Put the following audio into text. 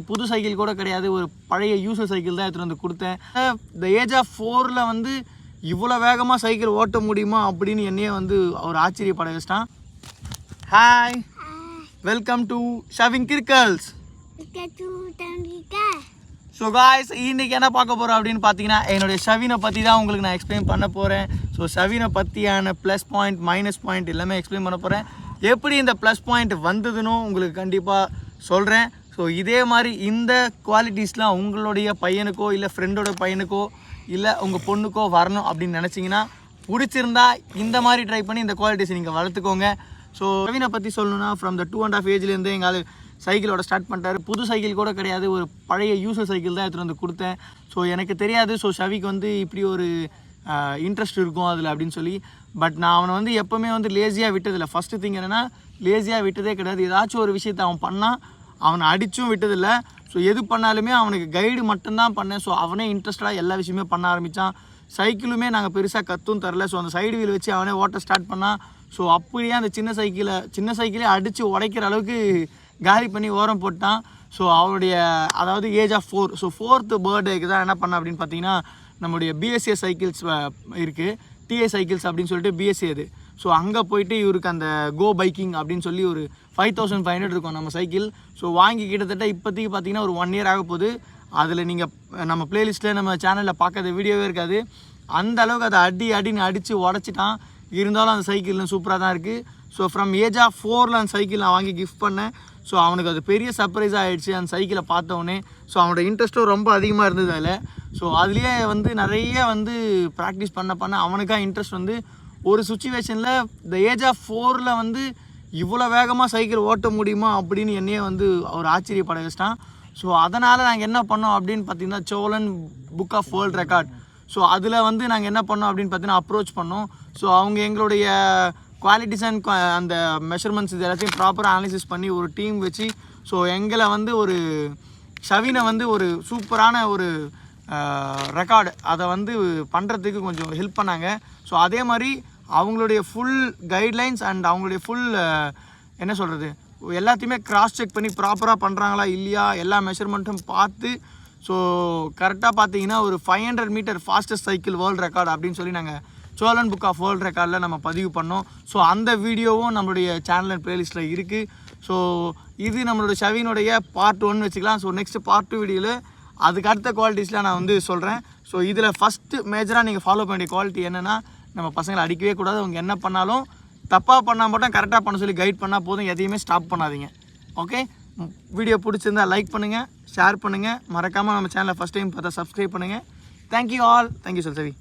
புது சைக்கிள் கூட கிடையாது, ஒரு பழைய யூசர் சைக்கிள் தான் எடுத்துகிட்டு வந்து கொடுத்தேன். இந்த ஏஜ் ஆஃப் 4ல் வந்து இவ்வளோ வேகமாக சைக்கிள் ஓட்ட முடியுமா அப்படின்னு என்னையே வந்து அவர் ஆச்சரியப்பட வச்சிட்டான். Hi, welcome to shaving circles. So guys, இன்றைக்கி என்ன பார்க்க போகிறோம் அப்படின்னு பார்த்தீங்கன்னா, என்னுடைய ஷவினை பற்றி தான் உங்களுக்கு நான் எக்ஸ்பிளைன் பண்ண போகிறேன். ஸோ ஷவினை பற்றியான ப்ளஸ் பாயிண்ட் மைனஸ் பாயிண்ட் எல்லாமே எக்ஸ்பிளைன் பண்ண போகிறேன். எப்படி இந்த ப்ளஸ் பாயிண்ட் வந்ததுன்னு உங்களுக்கு கண்டிப்பாக சொல்கிறேன். ஸோ இதே மாதிரி இந்த குவாலிட்டிஸ்லாம் உங்களுடைய பையனுக்கோ இல்லை ஃப்ரெண்டோட பையனுக்கோ இல்லை உங்கள் பொண்ணுக்கோ வரணும் அப்படின்னு நினச்சிங்கன்னா, பிடிச்சிருந்தா இந்த மாதிரி ட்ரை பண்ணி இந்த குவாலிட்டிஸ் நீங்கள் வளர்த்துக்கோங்க. ஸோ ஷவினை பற்றி சொல்லணும்னா, ஃப்ரம் த 2.5 ஏஜ்லேருந்து எங்கள் சைக்கிளோட ஸ்டார்ட் பண்ணிட்டாரு. புது சைக்கிள் கூட கிடையாது, ஒரு பழைய யூசர் சைக்கிள் தான் எடுத்துகிட்டு வந்து கொடுத்தேன். ஸோ எனக்கு தெரியாது ஸோ ஷவிக்கு வந்து இப்படி ஒரு இன்ட்ரெஸ்ட் இருக்கும் அதில் அப்படின்னு சொல்லி. பட் நான் அவனை வந்து எப்போவுமே வந்து லேசியாக விட்டதில்லை. ஃபஸ்ட்டு திங் என்னென்னா, லேசியாக விட்டதே கிடையாது. ஏதாச்சும் ஒரு விஷயத்தை அவன் பண்ணால் அவனை அடித்தும் விட்டதில்லை. ஸோ எது பண்ணாலுமே அவனுக்கு கைடு மட்டும்தான் பண்ணேன். ஸோ அவனே இன்ட்ரெஸ்டாக எல்லா விஷயமே பண்ண ஆரம்பித்தான். சைக்கிளுமே நாங்கள் பெருசாக கற்றும் தரல. ஸோ அந்த சைடு வீல் வச்சு அவனே ஓட்ட ஸ்டார்ட் பண்ணான். ஸோ அப்படியே அந்த சின்ன சைக்கிளே அடித்து உடைக்கிற அளவுக்கு காலி பண்ணி ஓரம் போட்டான். ஸோ அவருடைய அதாவது ஏஜ் ஆஃப் 4. ஸோ 4th பர்த்டேக்கு தான் என்ன பண்ண அப்படின்னு பார்த்தீங்கன்னா, நம்முடைய பிஎஸ்ஏ சைக்கிள்ஸ் இருக்குது, டிஏ சைக்கிள்ஸ் அப்படின்னு சொல்லிட்டு பிஎஸ்ஏ அது. ஸோ அங்கே போயிட்டு இவருக்கு அந்த கோ பைக்கிங் அப்படின்னு சொல்லி ஒரு 5500 இருக்கும் நம்ம சைக்கிள். ஸோ வாங்கி கிட்டத்தட்ட இப்போதைக்கு பார்த்தீங்கன்னா ஒரு 1 இயர் ஆக போகுது. அதில் நீங்கள் நம்ம பிளேலிஸ்ட்டில் நம்ம சேனலில் பார்க்காத வீடியோவே இருக்காது. அந்த அளவுக்கு அதை அடின்னு அடித்து உடச்சிட்டான். இருந்தாலும் அந்த சைக்கிள் சூப்பராக தான் இருக்குது. ஸோ ஃப்ரம் ஏஜ் ஆஃப் 4ல் அந்த சைக்கிள் நான் வாங்கி கிஃப்ட் பண்ணேன். ஸோ அவனுக்கு அது பெரிய சர்ப்ரைஸாக ஆகிடுச்சு அந்த சைக்கிளை பார்த்தோன்னே. ஸோ அவனோட இன்ட்ரெஸ்ட்டும் ரொம்ப அதிகமாக இருந்தது அதில். ஸோ அதுலேயே வந்து நிறைய வந்து ப்ராக்டிஸ் பண்ண அவனுக்காக இன்ட்ரெஸ்ட் வந்து ஒரு சுச்சுவேஷனில் இந்த ஏஜ் ஆஃப் 4ல் வந்து இவ்வளோ வேகமாக சைக்கிள் ஓட்ட முடியுமா அப்படின்னு என்னையே வந்து அவர் ஆச்சரியப்பட வச்சிட்டான். ஸோ அதனால் நாங்கள் என்ன பண்ணோம் அப்படின்னு பார்த்தீங்கன்னா, Chozhan book of world record. So அதில் வந்து நாங்கள் என்ன பண்ணோம் அப்படின்னு பார்த்தீங்கன்னா, அப்ரோச் பண்ணோம். ஸோ அவங்க எங்களுடைய குவாலிட்டிஸ் அண்ட் அந்த மெஷர்மெண்ட்ஸ் இது எல்லாத்தையும் ப்ராப்பராக அனாலிசிஸ் பண்ணி ஒரு டீம் வச்சு ஸோ எங்களை வந்து ஒரு ஷவினை வந்து ஒரு சூப்பரான ஒரு ரெக்கார்டு அதை வந்து பண்ணுறதுக்கு கொஞ்சம் ஹெல்ப் பண்ணாங்க. ஸோ அதே மாதிரி அவங்களுடைய ஃபுல் கைட்லைன்ஸ் அண்ட் அவங்களுடைய ஃபுல் என்ன சொல்கிறது எல்லாத்தையுமே கிராஸ் செக் பண்ணி ப்ராப்பராக பண்ணுறாங்களா இல்லையா எல்லா மெஷர்மெண்ட்டும் பார்த்து ஸோ கரெக்டாக பார்த்தீங்கன்னா ஒரு 500 meter fastest cycle world record அப்படின்னு சொல்லி நாங்கள் சோழன் புக் ஆஃப் வேர்ல்ட் ரெக்கார்டில் நம்ம பதிவு பண்ணோம். ஸோ அந்த வீடியோவும் நம்மளுடைய சேனல் ப்ளேலிஸ்ட்டில் இருக்குது. ஸோ இது நம்மளோட ஷவினுடைய பார்ட் 1 வச்சுக்கலாம். ஸோ நெக்ஸ்ட் பார்ட் 2 வீடியோவில் அதுக்கு அடுத்த குவாலிட்டிஸ்லாம் நான் வந்து சொல்கிறேன். ஸோ இதில் ஃபஸ்ட்டு மேஜராக நீங்கள் ஃபாலோ பண்ண வேண்டிய குவாலிட்டி என்னென்னா, நம்ம பசங்களை அடிக்கவே கூடாது. அவங்க என்ன பண்ணாலும் தப்பாக பண்ணால் மட்டும் கரெக்டாக பண்ண சொல்லி கைட் பண்ணால் போதும், எதையுமே ஸ்டாப் பண்ணாதீங்க. ஓகே, வீடியோ பிடிச்சிருந்தா லைக் பண்ணுங்கள், ஷேர் பண்ணுங்கள், மறக்காமல் நம்ம சேனலை ஃபஸ்ட் டைம் பார்த்தா சப்ஸ்கிரைப் பண்ணுங்கள். Thank you all. தேங்க்யூ சொல்லிட்டேன்.